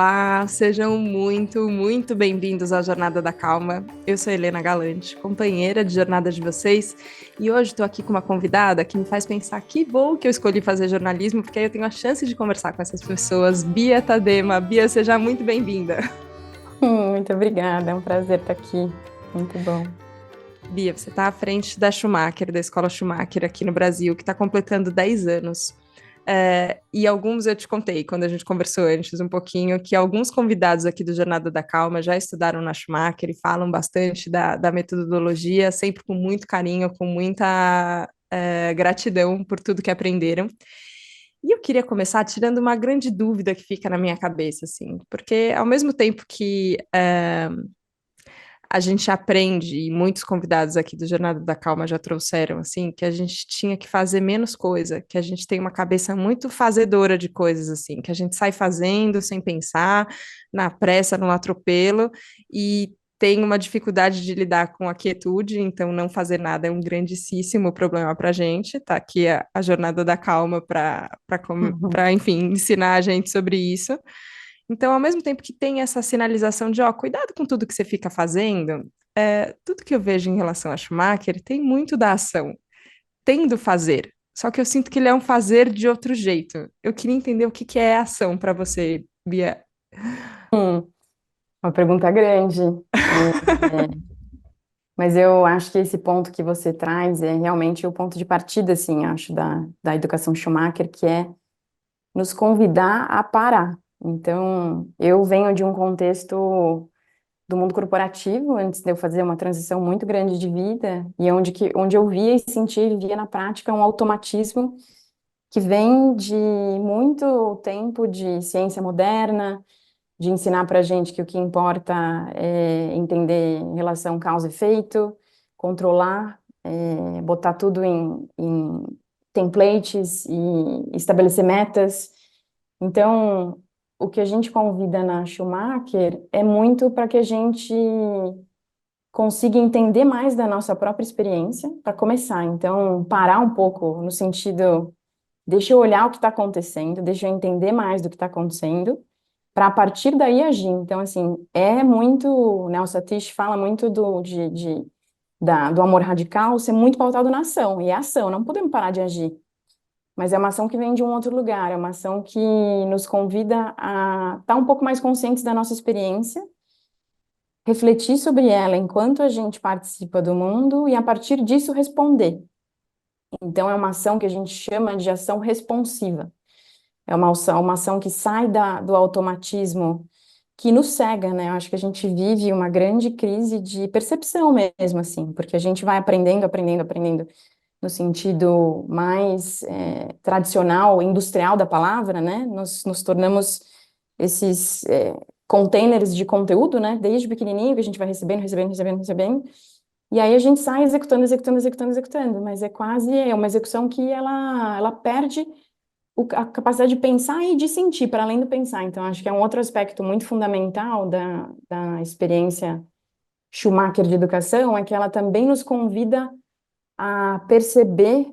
Olá, sejam muito bem-vindos à Jornada da Calma. Eu sou Helena Galante, companheira de jornada de vocês, e hoje estou aqui com uma convidada que me faz pensar que bom que eu escolhi fazer jornalismo, porque aí eu tenho a chance de conversar com essas pessoas. Bia Tadema. Bia, seja muito bem-vinda. Muito obrigada, é um prazer estar aqui. Muito bom. Bia, você está à frente da Schumacher, da Escola Schumacher aqui no Brasil, que está completando 10 anos. E alguns eu te contei quando a gente conversou antes um pouquinho, que alguns convidados aqui do Jornada da Calma já estudaram na Schumacher e falam bastante da metodologia, sempre com muito carinho, com muita gratidão por tudo que aprenderam. E eu queria começar tirando uma grande dúvida que fica na minha cabeça, assim, porque ao mesmo tempo que a gente aprende, e muitos convidados aqui do Jornada da Calma já trouxeram, assim, que a gente tinha que fazer menos coisa, que a gente tem uma cabeça muito fazedora de coisas, assim, que a gente sai fazendo sem pensar, na pressa, no atropelo, e tem uma dificuldade de lidar com a quietude, então não fazer nada é um grandíssimo problema para a gente. Tá aqui a Jornada da Calma Uhum. para, enfim, ensinar a gente sobre isso. Então, ao mesmo tempo que tem essa sinalização de, ó, cuidado com tudo que você fica fazendo, tudo que eu vejo em relação a Schumacher tem muito da ação, tem do fazer. Só que eu sinto que ele é um fazer de outro jeito. Eu queria entender o que que é ação para você, Bia. Uma pergunta grande. Mas eu acho que esse ponto que você traz é realmente o ponto de partida, assim, acho, da educação Schumacher, que é nos convidar a parar. Então, eu venho de um contexto do mundo corporativo, antes de eu fazer uma transição muito grande de vida, e onde eu via e sentia e vivia na prática um automatismo que vem de muito tempo de ciência moderna, de ensinar para a gente que o que importa é entender relação causa e efeito, controlar, botar tudo em templates e estabelecer metas. Então, o que a gente convida na Schumacher é muito para que a gente consiga entender mais da nossa própria experiência, para começar. Então, parar um pouco no sentido, deixa eu olhar o que está acontecendo, deixa eu entender mais do que está acontecendo, para a partir daí agir. Então, assim, é muito, né, o Satish fala muito do amor radical ser muito pautado na ação, e é ação, não podemos parar de agir. Mas é uma ação que vem de um outro lugar, é uma ação que nos convida a estar um pouco mais conscientes da nossa experiência, refletir sobre ela enquanto a gente participa do mundo e, a partir disso, responder. Então, é uma ação que a gente chama de ação responsiva. É uma ação que sai do automatismo que nos cega, né? Eu acho que a gente vive uma grande crise de percepção mesmo, assim, porque a gente vai aprendendo no sentido mais tradicional, industrial da palavra, né? Nos tornamos esses containers de conteúdo, né? Desde pequenininho que a gente vai recebendo, e aí a gente sai executando, mas é quase uma execução que ela perde a capacidade de pensar e de sentir, para além do pensar. Então, acho que é um outro aspecto muito fundamental da experiência Schumacher de educação, é que ela também nos convida a perceber,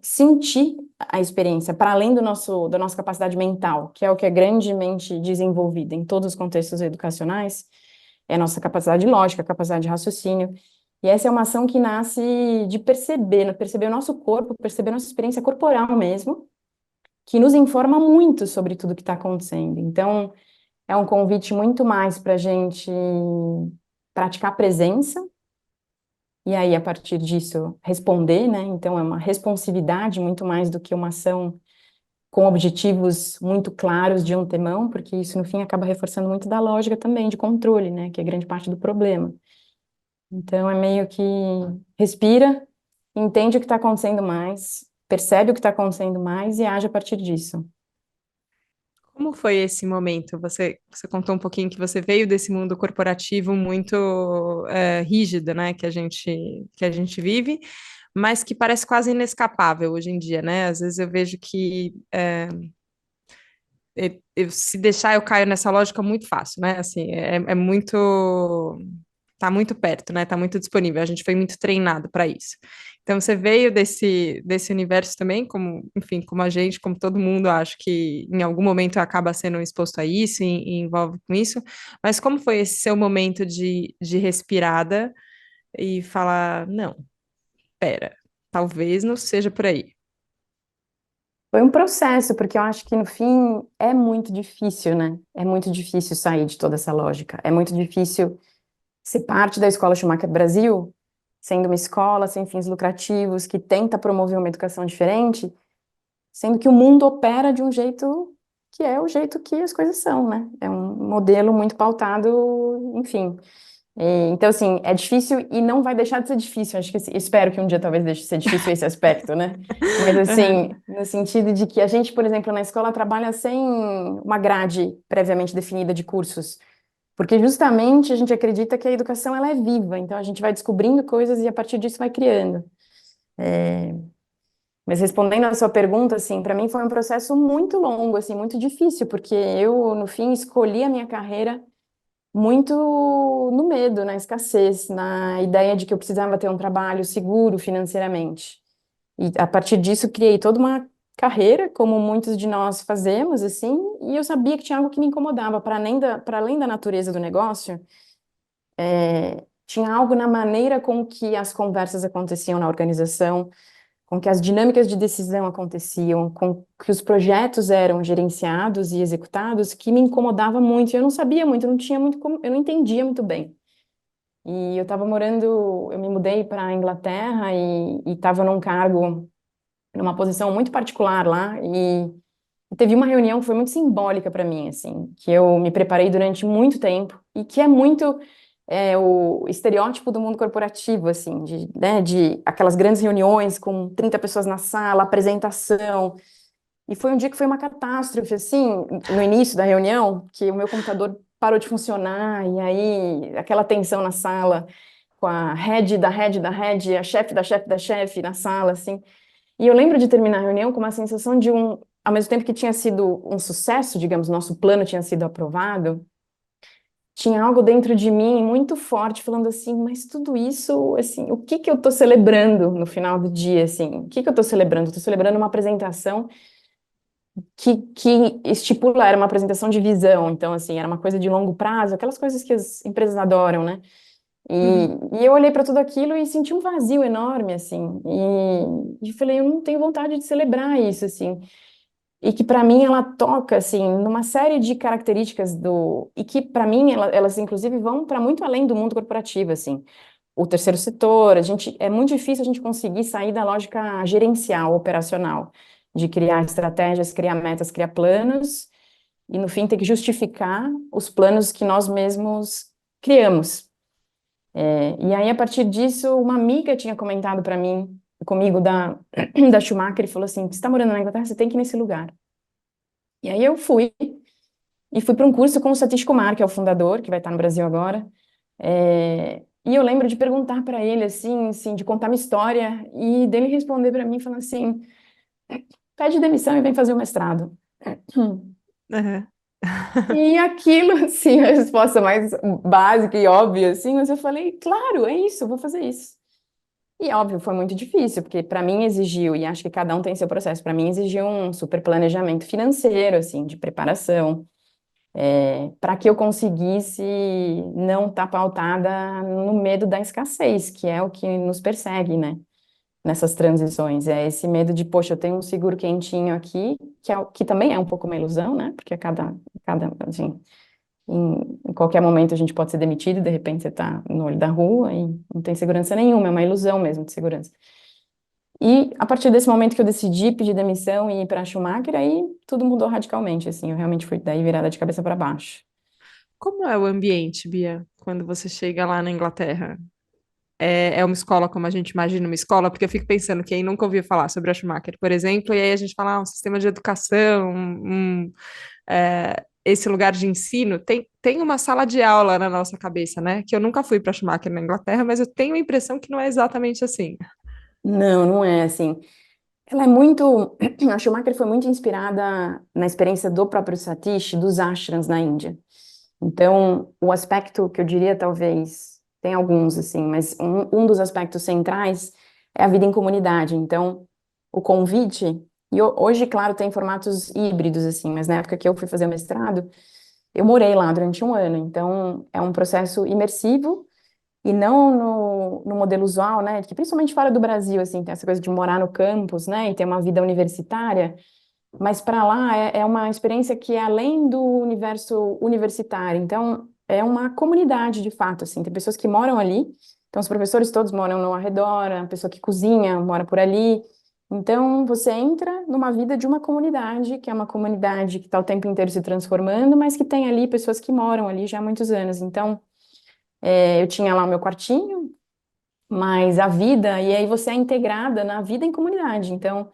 sentir a experiência, para além da nossa capacidade mental, que é o que é grandemente desenvolvida em todos os contextos educacionais, é a nossa capacidade lógica, a capacidade de raciocínio. E essa é uma ação que nasce de perceber, né? Perceber o nosso corpo, perceber a nossa experiência corporal mesmo, que nos informa muito sobre tudo que está acontecendo. Então, é um convite muito mais para a gente praticar a presença, e aí, a partir disso, responder, né? Então, é uma responsividade muito mais do que uma ação com objetivos muito claros de antemão, porque isso, no fim, acaba reforçando muito da lógica também, de controle, né? Que é grande parte do problema. Então, é meio que respira, entende o que está acontecendo mais, percebe o que está acontecendo mais e age a partir disso. Como foi esse momento? Você contou um pouquinho que você veio desse mundo corporativo muito rígido, né, que a gente vive, mas que parece quase inescapável hoje em dia, né? Às vezes eu vejo que se deixar eu caio nessa lógica muito fácil, né? Assim, é muito tá muito perto, né? Tá muito disponível. A gente foi muito treinado para isso. Então você veio desse universo também, como, enfim, como a gente, como todo mundo, acho que em algum momento acaba sendo exposto a isso e envolve com isso. Mas como foi esse seu momento de respirada e falar, não, pera, talvez não seja por aí. Foi um processo, porque eu acho que no fim é muito difícil, né? É muito difícil sair de toda essa lógica. É muito difícil ser parte da Escola Schumacher Brasil, sendo uma escola sem fins lucrativos, que tenta promover uma educação diferente, sendo que o mundo opera de um jeito que é o jeito que as coisas são, né? É um modelo muito pautado, enfim. Então, assim, é difícil e não vai deixar de ser difícil. Acho que espero que um dia talvez deixe de ser difícil esse aspecto, né? Mas, Aham. assim, no sentido de que a gente, por exemplo, na escola trabalha sem uma grade previamente definida de cursos, porque justamente a gente acredita que a educação ela é viva, então a gente vai descobrindo coisas e a partir disso vai criando. Mas respondendo a sua pergunta, assim, para mim foi um processo muito longo, assim, muito difícil, porque eu, no fim, escolhi a minha carreira muito no medo, na escassez, na ideia de que eu precisava ter um trabalho seguro financeiramente. E a partir disso criei toda uma carreira, como muitos de nós fazemos, assim, e eu sabia que tinha algo que me incomodava, para além da natureza do negócio, tinha algo na maneira com que as conversas aconteciam na organização, com que as dinâmicas de decisão aconteciam, com que os projetos eram gerenciados e executados, que me incomodava muito. Eu não sabia muito, eu não tinha muito como, eu não entendia muito bem. E eu estava morando, eu me mudei para a Inglaterra e estava num cargo, numa posição muito particular lá, e teve uma reunião que foi muito simbólica para mim, assim, que eu me preparei durante muito tempo e que é muito o estereótipo do mundo corporativo, assim, de aquelas grandes reuniões com 30 pessoas na sala, apresentação. E foi um dia que foi uma catástrofe, assim, no início da reunião, que o meu computador parou de funcionar, e aí aquela tensão na sala, com a head da head da head, a chefe da chefe da chefe na sala, assim. E eu lembro de terminar a reunião com uma sensação de ao mesmo tempo que tinha sido um sucesso, digamos, nosso plano tinha sido aprovado, tinha algo dentro de mim muito forte falando assim, mas tudo isso, assim, o que que eu tô celebrando no final do dia, assim? O que que eu tô celebrando? Eu tô celebrando uma apresentação que estipula, era uma apresentação de visão, então, assim, era uma coisa de longo prazo, aquelas coisas que as empresas adoram, né? Uhum. E eu olhei para tudo aquilo e senti um vazio enorme, assim, e falei, eu não tenho vontade de celebrar isso, assim, e que para mim ela toca, assim, numa série de características e que para mim elas inclusive vão para muito além do mundo corporativo, assim, o terceiro setor, é muito difícil a gente conseguir sair da lógica gerencial, operacional, de criar estratégias, criar metas, criar planos, e no fim ter que justificar os planos que nós mesmos criamos. E aí, a partir disso, uma amiga tinha comentado para mim, comigo da Schumacher, e falou assim: você está morando na Inglaterra, você tem que ir nesse lugar. E aí eu fui, e fui para um curso com o Satish Kumar, que é o fundador, que vai estar no Brasil agora. E eu lembro de perguntar para ele, assim, de contar minha história, e dele responder para mim, falando assim: pede demissão e vem fazer o mestrado. Aham. E aquilo, assim, a resposta mais básica e óbvia, assim, mas eu falei: claro, é isso, eu vou fazer isso. E óbvio, foi muito difícil, porque para mim exigiu, e acho que cada um tem seu processo, para mim exigiu um super planejamento financeiro, assim, de preparação, para que eu conseguisse não estar pautada no medo da escassez, que é o que nos persegue, né, nessas transições. É esse medo de, poxa, eu tenho um seguro quentinho aqui, que também é um pouco uma ilusão, né, porque assim, em qualquer momento a gente pode ser demitido, de repente você está no olho da rua e não tem segurança nenhuma, é uma ilusão mesmo de segurança. E a partir desse momento que eu decidi pedir demissão e ir para a Schumacher, aí tudo mudou radicalmente, assim, eu realmente fui daí virada de cabeça para baixo. Como é o ambiente, Bia, quando você chega lá na Inglaterra? É uma escola como a gente imagina uma escola? Porque eu fico pensando, quem nunca ouviu falar sobre a Schumacher, por exemplo, e aí a gente fala, um sistema de educação, esse lugar de ensino, tem uma sala de aula na nossa cabeça, né? Que eu nunca fui para a Schumacher na Inglaterra, mas eu tenho a impressão que não é exatamente assim. Não, não é assim. Ela é muito. A Schumacher foi muito inspirada na experiência do próprio Satish, dos ashrams na Índia. Então, o aspecto que eu diria, talvez, tem alguns, assim, mas um dos aspectos centrais é a vida em comunidade. Então, o convite, e hoje, claro, tem formatos híbridos, assim, mas na época que eu fui fazer o mestrado, eu morei lá durante um ano. Então, é um processo imersivo e não no modelo usual, né? Que principalmente fora do Brasil, assim, tem essa coisa de morar no campus, né? E ter uma vida universitária. Mas para lá é uma experiência que é além do universo universitário. Então, é uma comunidade de fato, assim. Tem pessoas que moram ali. Então, os professores todos moram no arredor, a pessoa que cozinha mora por ali. Então, você entra numa vida de uma comunidade, que é uma comunidade que está o tempo inteiro se transformando, mas que tem ali pessoas que moram ali já há muitos anos. Então, eu tinha lá o meu quartinho, mas a vida, e aí você é integrada na vida em comunidade. Então,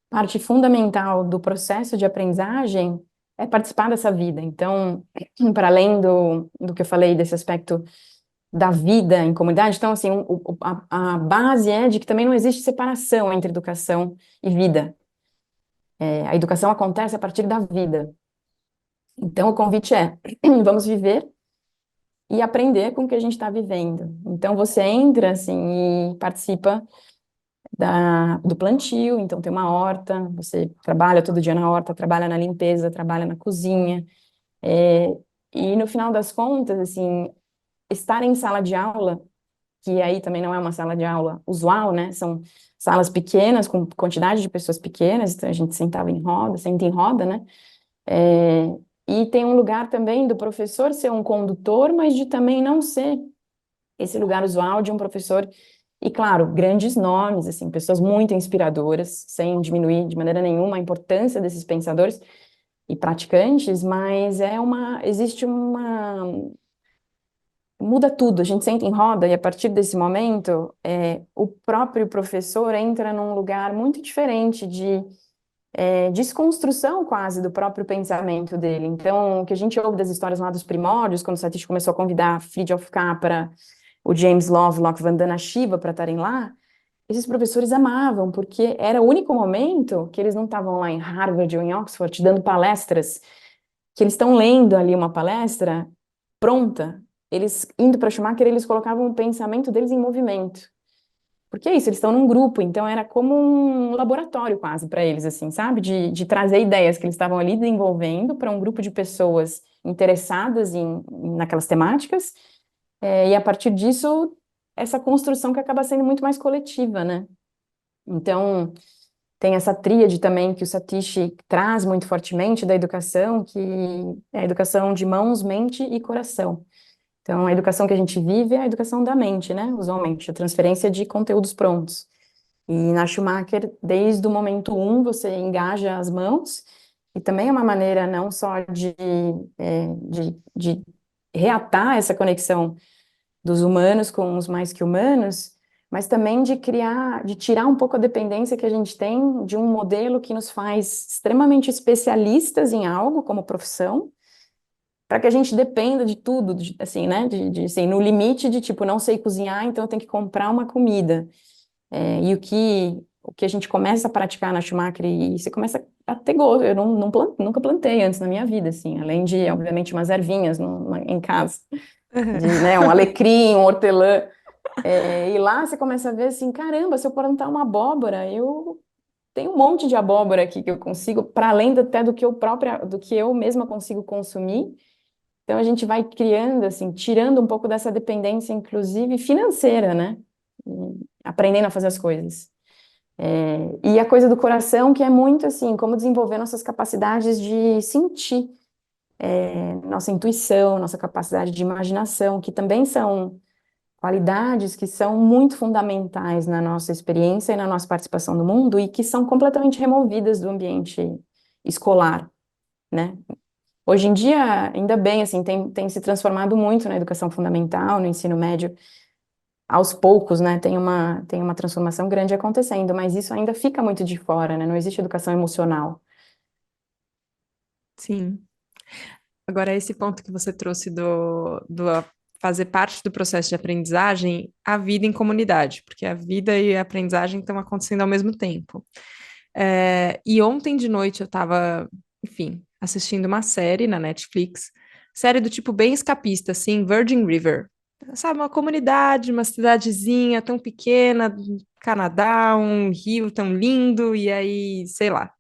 parte fundamental do processo de aprendizagem é participar dessa vida. Então, para além do que eu falei, desse aspecto da vida em comunidade, então, assim, a base é de que também não existe separação entre educação e vida. A educação acontece a partir da vida. Então, o convite é, vamos viver e aprender com o que a gente está vivendo. Então, você entra, assim, e participa do plantio, então tem uma horta, você trabalha todo dia na horta, trabalha na limpeza, trabalha na cozinha, é, e no final das contas, assim, estar em sala de aula, que aí também não é uma sala de aula usual, né, são salas pequenas, com quantidade de pessoas pequenas, então a gente sentava em roda, senta em roda, né, é, e tem um lugar também do professor ser um condutor, mas de também não ser esse lugar usual de um professor. E, claro, grandes nomes, assim, pessoas muito inspiradoras, sem diminuir de maneira nenhuma a importância desses pensadores e praticantes, mas existe muda tudo, a gente senta em roda e a partir desse momento, o próprio professor entra num lugar muito diferente de desconstrução quase do próprio pensamento dele. Então, o que a gente ouve das histórias lá dos primórdios, quando o Satish começou a convidar Fridtjof Capra, o James Lovelock, Vandana Shiva para estarem lá, esses professores amavam, porque era o único momento que eles não estavam lá em Harvard ou em Oxford dando palestras, que eles estão lendo ali uma palestra pronta. Eles, indo para Schumacher, eles colocavam o pensamento deles em movimento. Porque é isso, eles estão num grupo, então era como um laboratório quase para eles, assim, sabe? De trazer ideias que eles estavam ali desenvolvendo para um grupo de pessoas interessadas naquelas temáticas, e a partir disso, essa construção que acaba sendo muito mais coletiva, né? Então, tem essa tríade também que o Satish traz muito fortemente da educação, que é a educação de mãos, mente e coração. Então, a educação que a gente vive é a educação da mente, né? Usualmente, a transferência de conteúdos prontos. E na Schumacher, desde o momento um, você engaja as mãos, e também é uma maneira não só de reatar essa conexão dos humanos com os mais que humanos, mas também de criar, de tirar um pouco a dependência que a gente tem de um modelo que nos faz extremamente especialistas em algo como profissão, para que a gente dependa de tudo, assim, né? Assim, no limite de tipo, não sei cozinhar, então eu tenho que comprar uma comida. E o que a gente começa a praticar na Schumacher, e você começa a ter gosto. Eu nunca plantei antes na minha vida, assim, além de, obviamente, umas ervinhas em casa, né, um alecrim, um hortelã. E lá você começa a ver assim, caramba, se eu plantar uma abóbora, eu tenho um monte de abóbora aqui que eu consigo, para além até do que eu mesma consigo consumir. Então a gente vai criando, assim, tirando um pouco dessa dependência, inclusive financeira, né? E aprendendo a fazer as coisas. E a coisa do coração, que é muito assim, como desenvolver nossas capacidades de sentir, nossa intuição, nossa capacidade de imaginação, que também são qualidades que são muito fundamentais na nossa experiência e na nossa participação no mundo e que são completamente removidas do ambiente escolar, né? Hoje em dia, ainda bem, assim, tem se transformado muito na educação fundamental, no ensino médio, aos poucos, né? Tem uma transformação grande acontecendo, mas isso ainda fica muito de fora, né? Não existe educação emocional. Sim. Agora, esse ponto que você trouxe do fazer parte do processo de aprendizagem, a vida em comunidade, porque a vida e a aprendizagem estão acontecendo ao mesmo tempo. E ontem de noite eu estava, enfim, assistindo uma série na Netflix, série do tipo bem escapista, assim, Virgin River. sabe, uma comunidade, uma cidadezinha tão pequena, Canadá, um rio tão lindo, e aí, sei lá,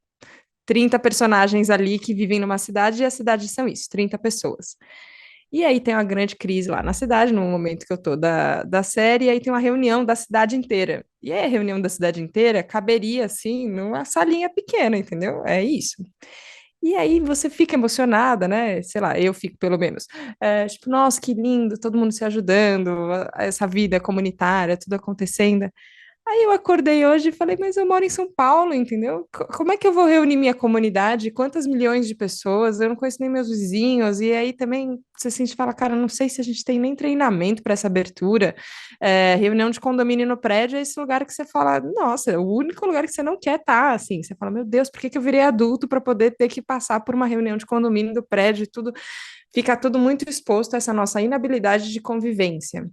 30 personagens ali que vivem numa cidade, e as cidades são isso, 30 pessoas. E aí tem uma grande crise lá na cidade, no momento que eu tô da série, e aí tem uma reunião da cidade inteira. E aí a reunião da cidade inteira caberia, assim, numa salinha pequena, entendeu? É isso. E aí você fica emocionada, né? Sei lá, eu fico pelo menos. É, tipo, nossa, que lindo, todo mundo se ajudando, essa vida comunitária, tudo acontecendo. Aí eu acordei hoje e falei, mas eu moro em São Paulo, entendeu? Como é que eu vou reunir minha comunidade? Quantas milhões de pessoas? Eu não conheço nem meus vizinhos. E aí também você sente e fala, cara, não sei se a gente tem nem treinamento para essa abertura. É, reunião de condomínio no prédio é esse lugar que você fala, nossa, é o único lugar que você não quer estar, assim. Você fala, meu Deus, por que que eu virei adulto para poder ter que passar por uma reunião de condomínio do prédio e tudo? Fica tudo muito exposto a essa nossa inabilidade de convivência.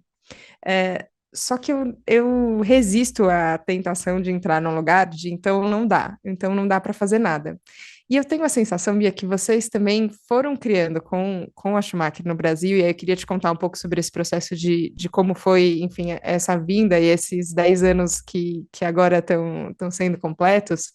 É, só que eu resisto à tentação de entrar num lugar de então não dá para fazer nada. E eu tenho a sensação, Bia, que vocês também foram criando com a Schumacher no Brasil, e aí eu queria te contar um pouco sobre esse processo de como foi, enfim, essa vinda e esses 10 anos que agora estão sendo completos,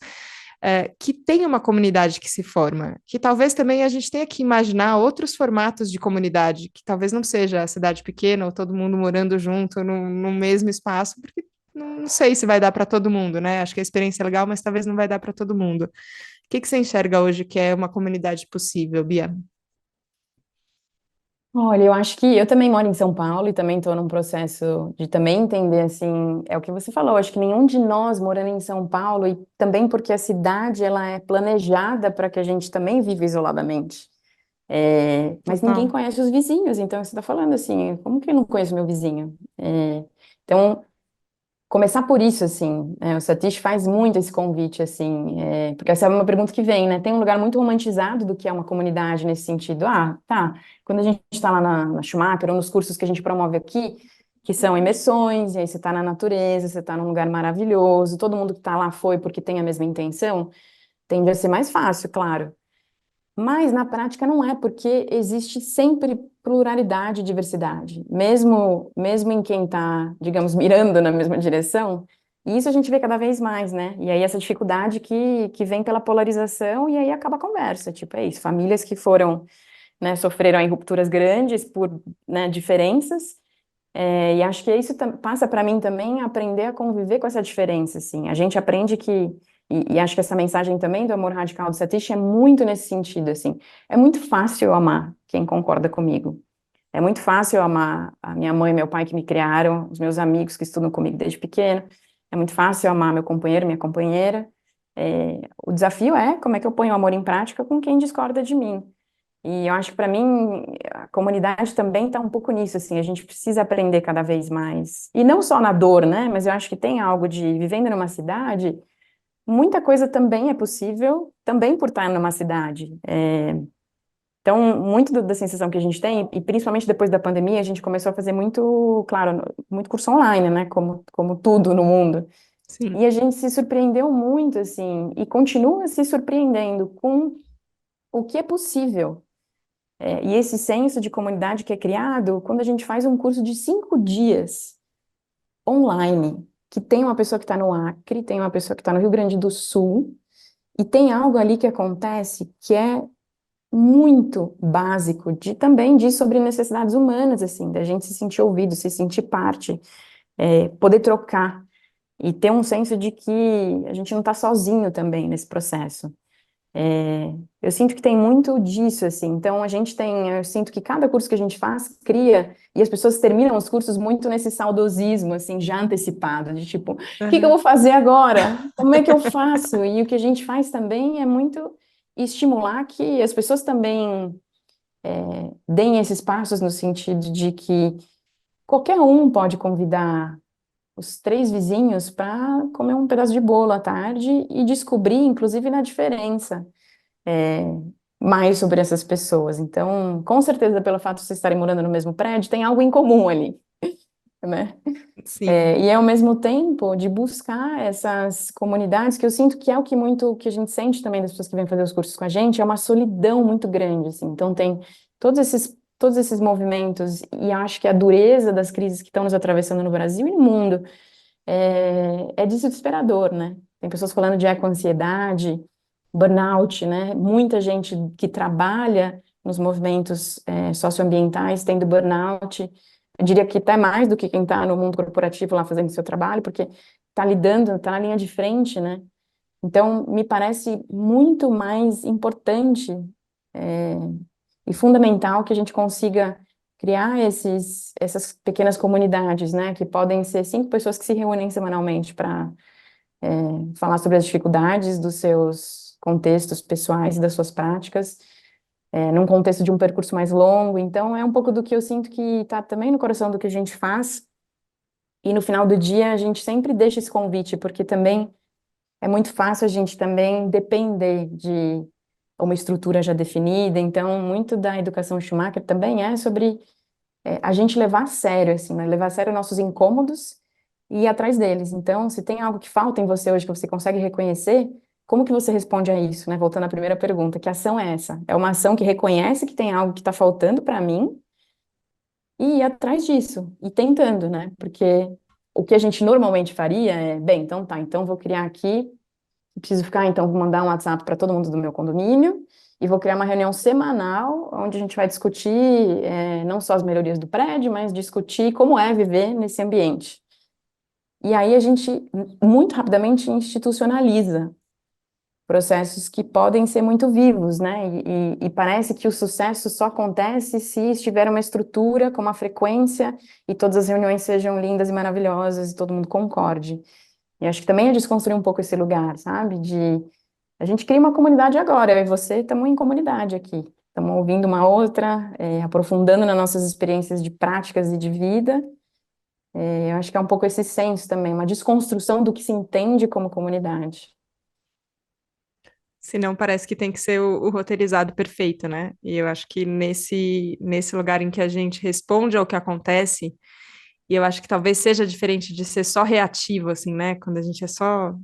que tem uma comunidade que se forma, que talvez também a gente tenha que imaginar outros formatos de comunidade, que talvez não seja a cidade pequena ou todo mundo morando junto no mesmo espaço, porque não sei se vai dar para todo mundo, né? Acho que a experiência é legal, mas talvez não vai dar para todo mundo. O que que você enxerga hoje que é uma comunidade possível, Bia? Olha, eu acho que eu também moro em São Paulo e também estou num processo de também entender, assim, é o que você falou, acho que nenhum de nós morando em São Paulo, e também porque a cidade, ela é planejada para que a gente também viva isoladamente. Mas ninguém Total. conhece os vizinhos, então você está falando assim, como que eu não conheço meu vizinho? Então, começar por isso, assim, o Satish faz muito esse convite, assim, porque essa é uma pergunta que vem, né? Tem um lugar muito romantizado do que é uma comunidade nesse sentido. Ah, tá, quando a gente está lá na Schumacher, ou nos cursos que a gente promove aqui, que são imersões, e aí você está na natureza, você está num lugar maravilhoso, todo mundo que está lá foi porque tem a mesma intenção, tende a ser mais fácil, claro. Mas na prática não é, porque existe sempre pluralidade e diversidade, mesmo em quem está, digamos, mirando na mesma direção, e isso a gente vê cada vez mais, né? E aí essa dificuldade que vem pela polarização, e aí acaba a conversa, tipo, é isso, famílias que foram, né, sofreram aí rupturas grandes por, né, diferenças, e acho que isso passa para mim também aprender a conviver com essa diferença, assim. A gente aprende que, e acho que essa mensagem também do amor radical do Satish é muito nesse sentido, assim. É muito fácil amar quem concorda comigo. É muito fácil amar a minha mãe e meu pai que me criaram, os meus amigos que estudam comigo desde pequeno. É muito fácil amar meu companheiro, minha companheira. O desafio é como é que eu ponho o amor em prática com quem discorda de mim. E eu acho que para mim a comunidade também está um pouco nisso, assim, a gente precisa aprender cada vez mais. E não só na dor, né? Mas eu acho que tem algo de vivendo numa cidade, muita coisa também é possível, também por estar numa cidade. Então, muito da sensação que a gente tem, e principalmente depois da pandemia, a gente começou a fazer muito, claro, muito curso online, né? Como tudo no mundo. E Sim. a gente se surpreendeu muito, assim, e continua se surpreendendo com o que é possível. E esse senso de comunidade que é criado quando a gente faz um curso de 5 dias online, que tem uma pessoa que está no Acre, tem uma pessoa que está no Rio Grande do Sul, e tem algo ali que acontece que é muito básico de também diz sobre necessidades humanas, assim, da gente se sentir ouvido, se sentir parte, poder trocar e ter um senso de que a gente não está sozinho também nesse processo. Eu sinto que tem muito disso, assim. Então, eu sinto que cada curso que a gente faz cria, e as pessoas terminam os cursos muito nesse saudosismo, assim, já antecipado, de tipo, o que que eu vou Aham. fazer agora? Como é que eu faço? E o que a gente faz também é muito estimular que as pessoas também deem esses passos no sentido de que qualquer um pode convidar os 3 vizinhos para comer um pedaço de bolo à tarde e descobrir, inclusive, na diferença é, mais sobre essas pessoas. Então, com certeza, pelo fato de vocês estarem morando no mesmo prédio, tem algo em comum ali, né? Sim. E ao mesmo tempo de buscar essas comunidades que eu sinto que é o que muito que a gente sente também das pessoas que vêm fazer os cursos com a gente, é uma solidão muito grande, assim. Então tem todos esses todos esses movimentos e acho que a dureza das crises que estão nos atravessando no Brasil e no mundo é desesperador, né? Tem pessoas falando de eco-ansiedade, burnout, né? Muita gente que trabalha nos movimentos socioambientais tendo burnout. Eu diria que até mais do que quem está no mundo corporativo lá fazendo seu trabalho, porque está lidando, está na linha de frente, né? Então, me parece muito mais importante é, e fundamental que a gente consiga criar essas pequenas comunidades, né? Que podem ser 5 pessoas que se reúnem semanalmente para falar sobre as dificuldades dos seus contextos pessoais e das suas práticas, num contexto de um percurso mais longo. Então, é um pouco do que eu sinto que está também no coração do que a gente faz. E no final do dia, a gente sempre deixa esse convite, porque também é muito fácil a gente também depender de uma estrutura já definida. Então, muito da educação Schumacher também é sobre a gente levar a sério, assim, né? Levar a sério nossos incômodos e ir atrás deles. Então, se tem algo que falta em você hoje que você consegue reconhecer, como que você responde a isso, né? Voltando à primeira pergunta, que ação é essa? É uma ação que reconhece que tem algo que está faltando para mim e ir atrás disso, e tentando, né? Porque o que a gente normalmente faria é, bem, então tá, então vou criar aqui, preciso ficar, então vou mandar um WhatsApp para todo mundo do meu condomínio e vou criar uma reunião semanal onde a gente vai discutir não só as melhorias do prédio, mas discutir como é viver nesse ambiente. E aí a gente muito rapidamente institucionaliza processos que podem ser muito vivos, né? E parece que o sucesso só acontece se estiver uma estrutura com uma frequência e todas as reuniões sejam lindas e maravilhosas e todo mundo concorde. E acho que também é desconstruir um pouco esse lugar, sabe? De a gente cria uma comunidade agora, eu e você estamos em comunidade aqui. Estamos ouvindo uma outra, aprofundando nas nossas experiências de práticas e de vida. Eu acho que é um pouco esse senso também, uma desconstrução do que se entende como comunidade. Senão parece que tem que ser o roteirizado perfeito, né? E eu acho que nesse lugar em que a gente responde ao que acontece, e eu acho que talvez seja diferente de ser só reativo, assim, né? Quando a gente é só,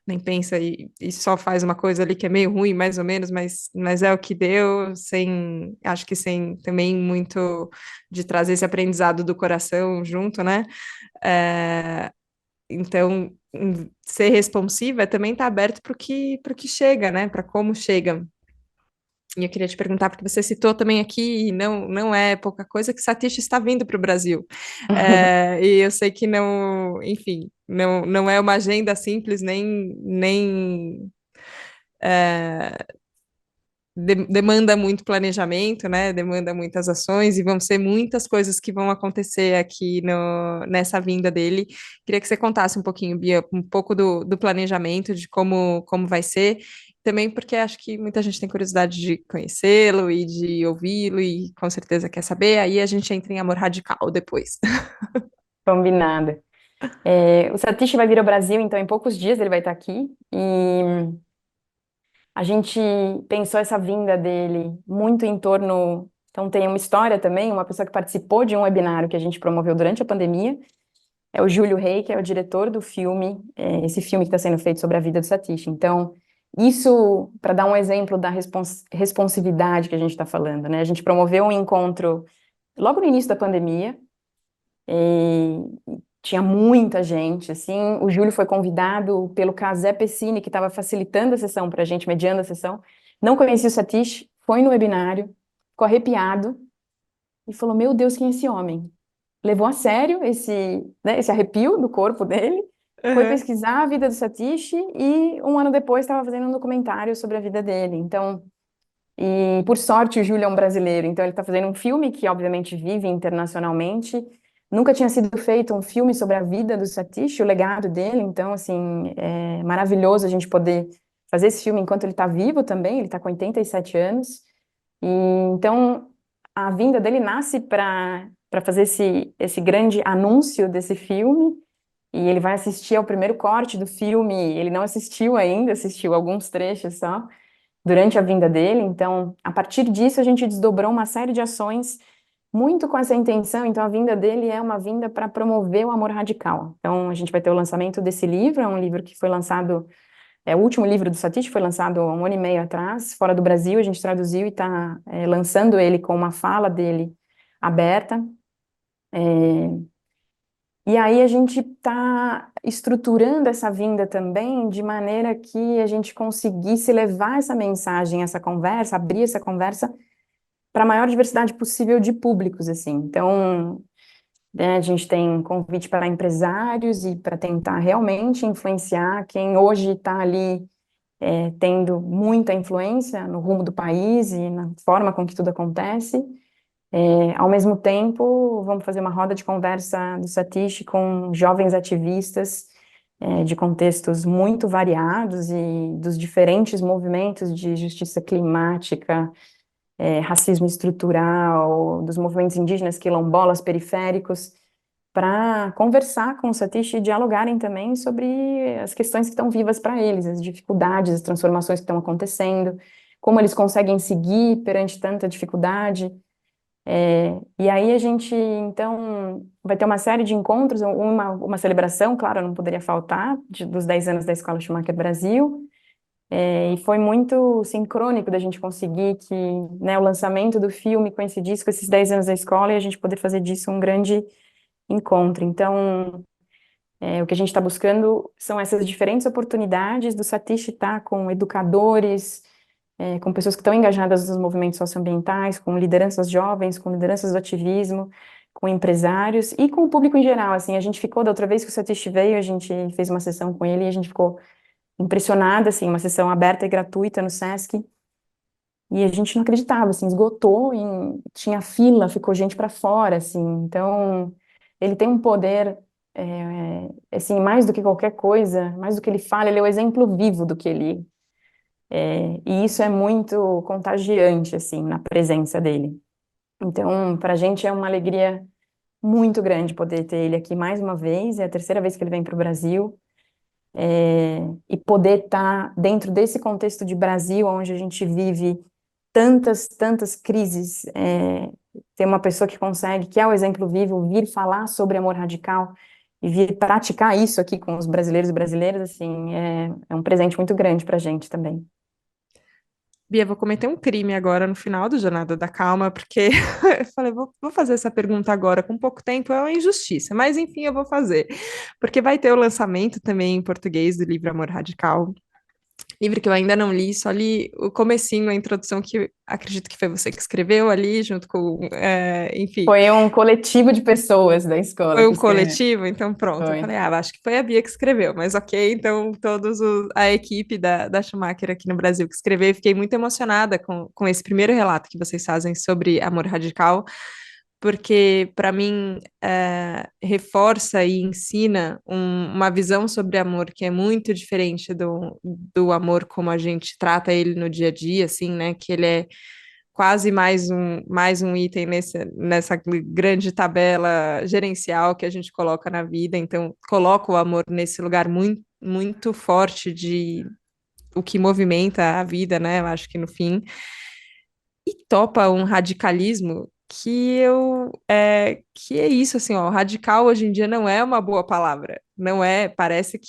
nem pensa e só faz uma coisa ali que é meio ruim, mais ou menos, mas é o que deu, acho que sem também muito de trazer esse aprendizado do coração junto, né? É, então, ser responsiva é também estar aberto para o que chega, né? Para como chega. E eu queria te perguntar, porque você citou também aqui, e não é pouca coisa, que Satish está vindo para o Brasil. E eu sei que não, enfim, não é uma agenda simples, nem demanda muito planejamento, né? Demanda muitas ações, e vão ser muitas coisas que vão acontecer aqui nessa vinda dele. Queria que você contasse um pouquinho, Bia, um pouco do planejamento, de como vai ser. Também porque acho que muita gente tem curiosidade de conhecê-lo e de ouvi-lo e com certeza quer saber. Aí a gente entra em amor radical depois. Combinado. O Satish vai vir ao Brasil, então em poucos dias ele vai estar aqui. E a gente pensou essa vinda dele muito em torno. Então, tem uma história também, uma pessoa que participou de um webinário que a gente promoveu durante a pandemia, é o Júlio Rey, que é o diretor do filme, esse filme que está sendo feito sobre a vida do Satish. Então, isso, para dar um exemplo da responsividade que a gente está falando, né? A gente promoveu um encontro logo no início da pandemia, e tinha muita gente, assim, o Júlio foi convidado pelo Casé Pessini, que estava facilitando a sessão para a gente, mediando a sessão, não conhecia o Satish, foi no webinário, ficou arrepiado, e falou, meu Deus, quem é esse homem? Levou a sério esse arrepio do corpo dele, foi Uhum. pesquisar a vida do Satish, e um ano depois estava fazendo um documentário sobre a vida dele, então... E, por sorte, o Júlio é um brasileiro, então ele está fazendo um filme que, obviamente, vive internacionalmente. Nunca tinha sido feito um filme sobre a vida do Satish, o legado dele, então, assim, é maravilhoso a gente poder fazer esse filme enquanto ele está vivo também, ele está com 87 anos. E, então, a vinda dele nasce para fazer esse grande anúncio desse filme, e ele vai assistir ao primeiro corte do filme, ele não assistiu ainda, assistiu alguns trechos só, durante a vinda dele. Então, a partir disso, a gente desdobrou uma série de ações muito com essa intenção. Então, a vinda dele é uma vinda para promover o amor radical. Então, a gente vai ter o lançamento desse livro, é um livro que foi lançado, é o último livro do Satish, foi lançado há um ano e meio atrás, fora do Brasil, a gente traduziu e está lançando ele com uma fala dele aberta. E aí a gente está estruturando essa vinda também de maneira que a gente conseguisse levar essa mensagem, essa conversa, abrir essa conversa para a maior diversidade possível de públicos, assim. Então, né, a gente tem convite para empresários e para tentar realmente influenciar quem hoje está ali tendo muita influência no rumo do país e na forma com que tudo acontece. Ao mesmo tempo, vamos fazer uma roda de conversa do Satish com jovens ativistas de contextos muito variados e dos diferentes movimentos de justiça climática, racismo estrutural, dos movimentos indígenas, quilombolas, periféricos, para conversar com o Satish e dialogarem também sobre as questões que estão vivas para eles, as dificuldades, as transformações que estão acontecendo, como eles conseguem seguir perante tanta dificuldade. E aí a gente, então, vai ter uma série de encontros, uma celebração, claro, não poderia faltar, dos 10 anos da Escola Schumacher Brasil, e foi muito sincrônico da gente conseguir que, né, o lançamento do filme coincidisse com esses 10 anos da escola e a gente poder fazer disso um grande encontro. Então, o que a gente está buscando são essas diferentes oportunidades do Satish estar com educadores, com pessoas que estão engajadas nos movimentos socioambientais, com lideranças jovens, com lideranças do ativismo, com empresários e com o público em geral. Assim, a gente ficou, da outra vez que o Satish veio, a gente fez uma sessão com ele e a gente ficou impressionada, assim, uma sessão aberta e gratuita no Sesc, e a gente não acreditava, assim, esgotou, e tinha fila, ficou gente para fora, assim, então ele tem um poder, assim, mais do que qualquer coisa, mais do que ele fala, ele é o exemplo vivo do que ele e isso é muito contagiante, assim, na presença dele. Então, para a gente é uma alegria muito grande poder ter ele aqui mais uma vez, é a terceira vez que ele vem para o Brasil, e poder estar dentro desse contexto de Brasil, onde a gente vive tantas crises, ter uma pessoa que consegue, que é o exemplo vivo, vir falar sobre amor radical e vir praticar isso aqui com os brasileiros e brasileiras, assim, é um presente muito grande para a gente também. Bia, vou cometer um crime agora no final do Jornada da Calma, porque eu falei, vou fazer essa pergunta agora com pouco tempo, é uma injustiça, mas enfim, eu vou fazer, porque vai ter o lançamento também em português do livro Amor Radical, livro que eu ainda não li, só li o comecinho, a introdução, que acredito que foi você que escreveu ali, junto com, enfim, Foi um coletivo de pessoas da escola foi que um escreveu. coletivo, então pronto. Eu Foi. falei, acho que foi a Bia que escreveu, mas ok, então a equipe da Schumacher aqui no Brasil que escreveu, e fiquei muito emocionada com esse primeiro relato que vocês fazem sobre amor radical, porque para mim reforça e ensina uma visão sobre amor que é muito diferente do amor como a gente trata ele no dia a dia, assim, né? Que ele é quase mais um item nessa grande tabela gerencial que a gente coloca na vida. Então, coloca o amor nesse lugar muito forte de o que movimenta a vida, né? Eu acho que no fim. E topa um radicalismo que é isso, assim, ó, radical hoje em dia não é uma boa palavra, não é, parece,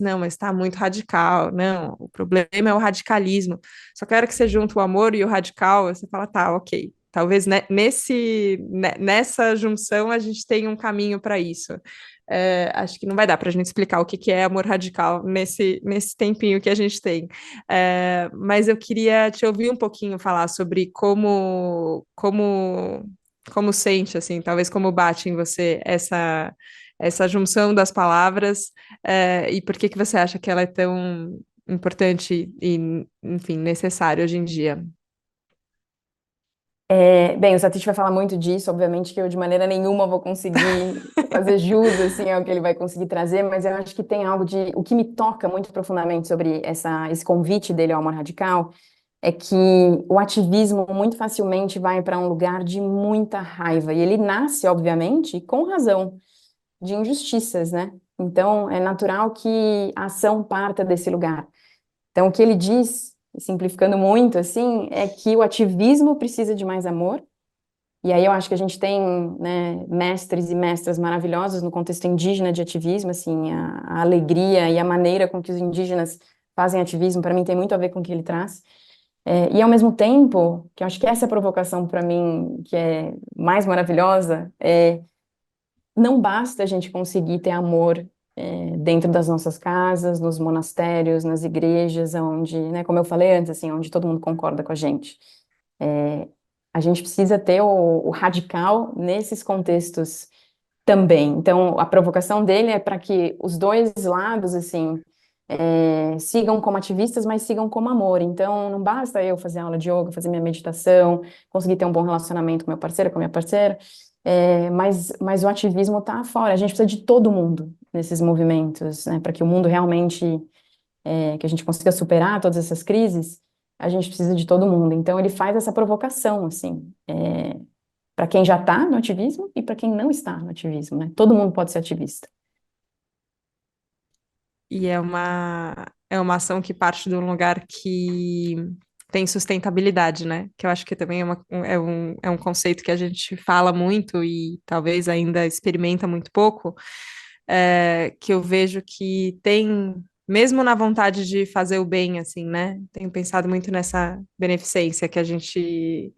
não, mas tá muito radical, não, o problema é o radicalismo, só quero que você junte o amor e o radical, você fala, tá, ok, talvez nessa junção a gente tenha um caminho para isso. Acho que não vai dar para a gente explicar o que é amor radical nesse tempinho que a gente tem. Mas eu queria te ouvir um pouquinho falar sobre como sente, assim, talvez como bate em você essa junção das palavras, e por que você acha que ela é tão importante e, enfim, necessária hoje em dia. Bem, o Satish vai falar muito disso, obviamente que eu de maneira nenhuma vou conseguir fazer jus assim ao que ele vai conseguir trazer, mas eu acho que tem algo o que me toca muito profundamente sobre esse convite dele ao amor radical é que o ativismo muito facilmente vai para um lugar de muita raiva e ele nasce, obviamente, com razão, de injustiças, né? Então é natural que a ação parta desse lugar. Então, o que ele diz, simplificando muito, assim, é que o ativismo precisa de mais amor. E aí eu acho que a gente tem, né, mestres e mestras maravilhosos no contexto indígena de ativismo, assim, a alegria e a maneira com que os indígenas fazem ativismo, para mim, tem muito a ver com o que ele traz. E ao mesmo tempo, que eu acho que essa é a provocação para mim, que é mais maravilhosa, não basta a gente conseguir ter amor dentro das nossas casas, nos monastérios, nas igrejas, onde, né, como eu falei antes, assim, onde todo mundo concorda com a gente. É, a gente precisa ter o radical nesses contextos também. Então, a provocação dele é para que os dois lados, assim, sigam como ativistas, mas sigam como amor. Então, não basta eu fazer aula de yoga, fazer minha meditação, conseguir ter um bom relacionamento com meu parceiro, com a minha parceira, mas o ativismo está fora. A gente precisa de todo mundo nesses movimentos, né, para que o mundo realmente, que a gente consiga superar todas essas crises, a gente precisa de todo mundo. Então, ele faz essa provocação, assim, para quem já está no ativismo e para quem não está no ativismo, né? Todo mundo pode ser ativista. E é uma ação que parte de um lugar que tem sustentabilidade, né? Que eu acho que também é um conceito que a gente fala muito e talvez ainda experimenta muito pouco, que eu vejo que tem, mesmo na vontade de fazer o bem, assim, né? Tenho pensado muito nessa beneficência que a gente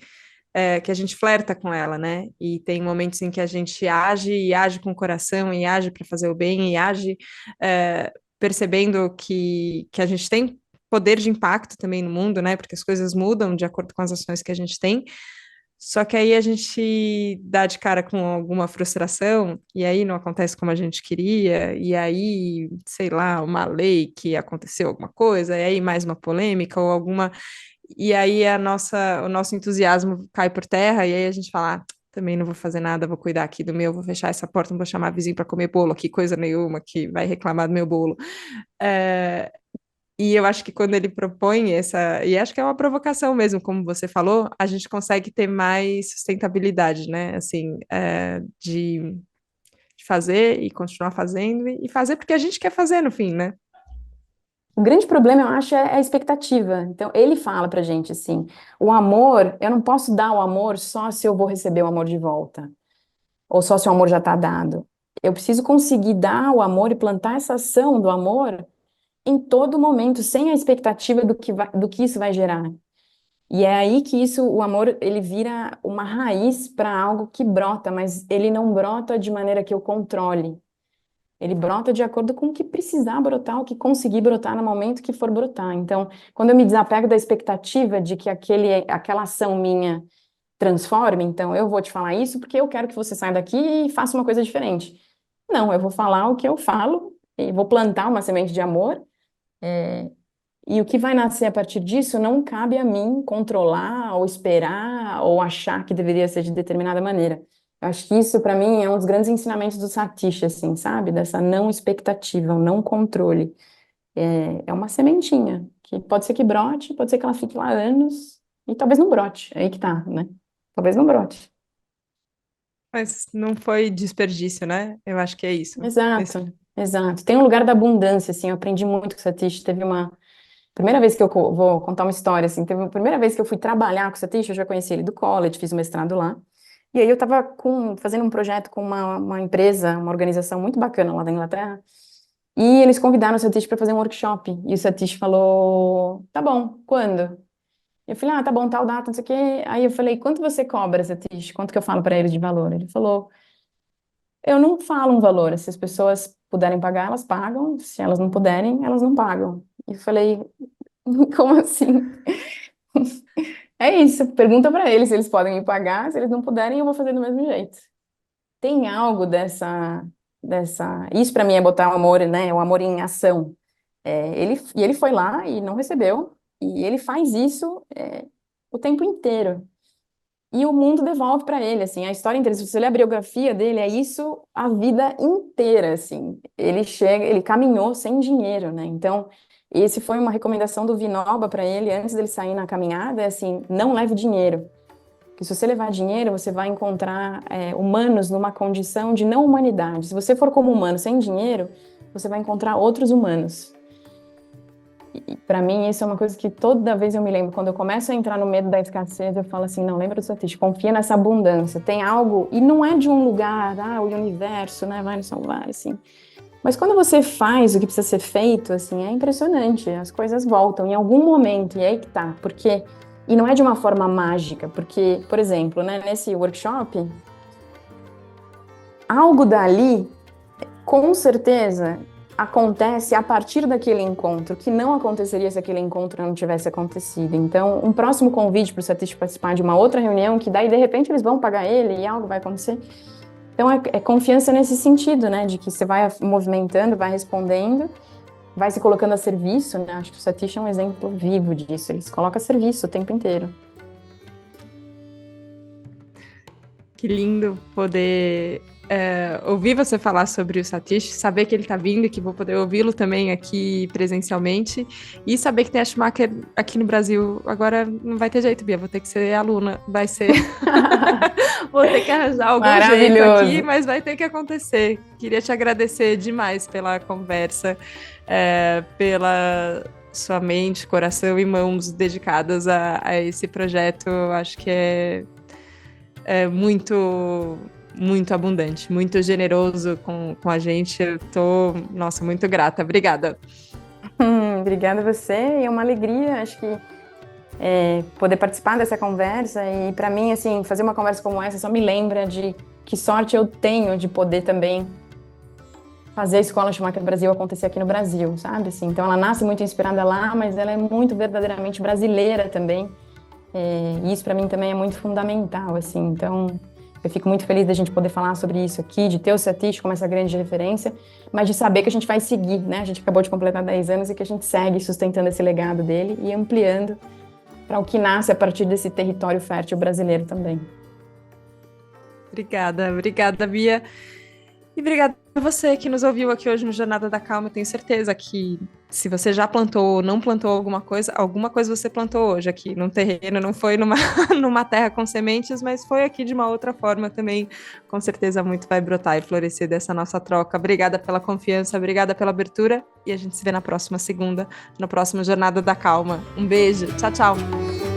flerta com ela, né? E tem momentos em que a gente age e age com o coração e age para fazer o bem e age percebendo que a gente tem poder de impacto também no mundo, né? Porque as coisas mudam de acordo com as ações que a gente tem. Só que aí a gente dá de cara com alguma frustração, e aí não acontece como a gente queria, e aí, sei lá, uma lei que aconteceu alguma coisa, e aí mais uma polêmica ou alguma. E aí o nosso entusiasmo cai por terra, e aí a gente fala, também não vou fazer nada, vou cuidar aqui do meu, vou fechar essa porta, não vou chamar vizinho para comer bolo aqui, coisa nenhuma, que vai reclamar do meu bolo. É, e eu acho que quando ele propõe e acho que é uma provocação mesmo, como você falou, a gente consegue ter mais sustentabilidade, né? Assim, de fazer e continuar fazendo e fazer porque a gente quer fazer no fim, né? O grande problema, eu acho, é a expectativa. Então, ele fala pra gente assim: o amor, eu não posso dar o amor só se eu vou receber o amor de volta, ou só se o amor já está dado. Eu preciso conseguir dar o amor e plantar essa ação do amor em todo momento, sem a expectativa do que isso vai gerar. E é aí que isso, o amor, ele vira uma raiz para algo que brota, mas ele não brota de maneira que eu controle. Ele brota de acordo com o que precisar brotar, o que conseguir brotar no momento que for brotar. Então, quando eu me desapego da expectativa de que aquela ação minha transforme, então eu vou te falar isso porque eu quero que você saia daqui e faça uma coisa diferente. Não, eu vou falar o que eu falo e vou plantar uma semente de amor, e o que vai nascer a partir disso não cabe a mim controlar ou esperar ou achar que deveria ser de determinada maneira. Eu acho que isso, para mim, é um dos grandes ensinamentos do Satish, assim, sabe? Dessa não expectativa, o não controle. É uma sementinha, que pode ser que brote, pode ser que ela fique lá anos, e talvez não brote, é aí que tá, né? Talvez não brote. Mas não foi desperdício, né? Eu acho que é isso. Exato, exato. Tem um lugar da abundância, assim, eu aprendi muito com o Satish. Teve uma primeira vez que vou contar uma história, assim, teve uma primeira vez que eu fui trabalhar com o Satish, eu já conheci ele do college, fiz o mestrado lá. E aí eu estava fazendo um projeto com uma empresa, uma organização muito bacana lá da Inglaterra, e eles convidaram o Satish para fazer um workshop. E o Satish falou, tá bom, quando? Eu falei, tá bom, tal data, não sei o quê. Aí eu falei, quanto você cobra, Satish? Quanto que eu falo para eles de valor? Ele falou, eu não falo um valor, se as pessoas puderem pagar, elas pagam, se elas não puderem, elas não pagam. E eu falei, como assim? É isso, pergunta para eles se eles podem me pagar, se eles não puderem, eu vou fazer do mesmo jeito. Tem algo isso para mim é botar o amor, né, o amor em ação. Ele foi lá e não recebeu, e ele faz isso o tempo inteiro. E o mundo devolve para ele, assim, a história inteira. Se você ler a biografia dele, é isso a vida inteira, assim. Ele caminhou sem dinheiro, né? Então, esse foi uma recomendação do Vinoba para ele antes dele sair na caminhada, é assim, não leve dinheiro. Porque se você levar dinheiro, você vai encontrar humanos numa condição de não humanidade. Se você for como humano sem dinheiro, você vai encontrar outros humanos. E para mim isso é uma coisa que toda vez eu me lembro, quando eu começo a entrar no medo da escassez, eu falo assim, não, lembra do Satish, confia nessa abundância, tem algo, e não é de um lugar, o universo, né, vai nos salvar, assim. Mas quando você faz o que precisa ser feito, assim, é impressionante, as coisas voltam em algum momento, e é aí que tá, porque E não é de uma forma mágica, porque, por exemplo, né, nesse workshop, algo dali, com certeza, acontece a partir daquele encontro, que não aconteceria se aquele encontro não tivesse acontecido. Então, um próximo convite para o Satish participar de uma outra reunião, que daí, de repente, eles vão pagar ele e algo vai acontecer. Então, é confiança nesse sentido, né, de que você vai movimentando, vai respondendo, vai se colocando a serviço, né? Acho que o Satish é um exemplo vivo disso. Ele se coloca a serviço o tempo inteiro. Que lindo poder ouvir você falar sobre o Satish, saber que ele está vindo e que vou poder ouvi-lo também aqui presencialmente, e saber que tem a Schumacher aqui no Brasil. Agora não vai ter jeito, Bia, vou ter que ser aluna, vai ser... Vou ter que arranjar algum jeito aqui, mas vai ter que acontecer. Queria te agradecer demais pela conversa, pela sua mente, coração e mãos dedicadas a esse projeto. Acho que é muito, muito abundante, muito generoso com a gente. Eu tô, nossa, muito grata. Obrigada. Obrigada a você, é uma alegria, acho que poder participar dessa conversa, e para mim, assim, fazer uma conversa como essa só me lembra de que sorte eu tenho de poder também fazer a Escola Schumacher Brasil acontecer aqui no Brasil, sabe? Assim, então ela nasce muito inspirada lá, mas ela é muito verdadeiramente brasileira também, e isso para mim também é muito fundamental, assim, então eu fico muito feliz da gente poder falar sobre isso aqui, de ter o Satish como essa grande referência, mas de saber que a gente vai seguir, né? A gente acabou de completar 10 anos e que a gente segue sustentando esse legado dele e ampliando para o que nasce a partir desse território fértil brasileiro também. Obrigada, Bia. E obrigada a você que nos ouviu aqui hoje no Jornada da Calma. Eu tenho certeza que se você já plantou ou não plantou alguma coisa você plantou hoje aqui num terreno, não foi numa terra com sementes, mas foi aqui de uma outra forma também. Com certeza muito vai brotar e florescer dessa nossa troca. Obrigada pela confiança, obrigada pela abertura, e a gente se vê na próxima segunda, no próximo Jornada da Calma. Um beijo, tchau, tchau.